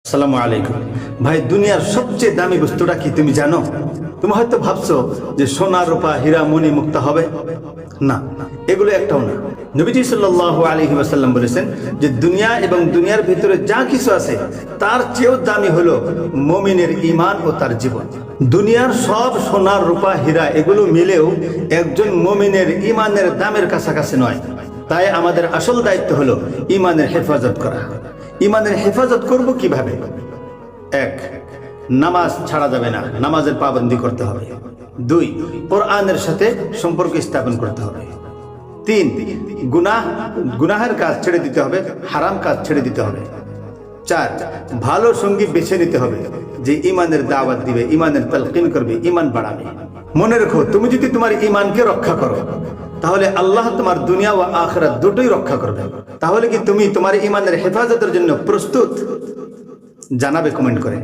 আসসালামু আলাইকুম ভাই, দুনিয়ার সবচেয়ে দামি বস্তুটা কি তুমি জানো? তুমি হয়তো ভাবছো যে সোনা রূপা হীরা মণি মুক্তা হবে। না, এগুলো একটাও না। নবীজি সাল্লাল্লাহু আলাইহি ওয়াসাল্লাম বলেছেন যে দুনিয়া এবং দুনিয়ার ভিতরে যা কিছু আছে তার চেয়েও দামি হলো মুমিনের ঈমান ও তার জীবন। দুনিয়ার সব সোনার রূপা হীরা এগুলো মিলেও একজন মুমিনের ঈমানের দামের কাছাকাছি নয়। তাই আমাদের আসল দায়িত্ব হলো ঈমানের হেফাজত করা। ঈমানের হেফাজত করব কিভাবে? এক, নামাজ ছাড়া যাবে না, নামাজের পাবন্দি করতে হবে। দুই, কোরআনের সাথে সম্পর্ক স্থাপন করতে হবে। তিন, গুনাহের কাজ ছেড়ে দিতে হবে, হারাম কাজ ছেড়ে দিতে হবে। চার, ভালো সঙ্গী বেছে নিতে হবে যে ঈমানের দাওয়াত দিবে, ঈমানের তালকিন করবে, ঈমান বাড়াবে। মনে রেখো, তুমি যদি তোমার ঈমানকে রক্ষা করো তাহলে আল্লাহ তোমার দুনিয়া ও আখিরাত দুটোই রক্ষা করবে। তাহলে কি তুমি তোমার ঈমানের হেফাজতের জন্য প্রস্তুত? জানাবে কমেন্ট করে।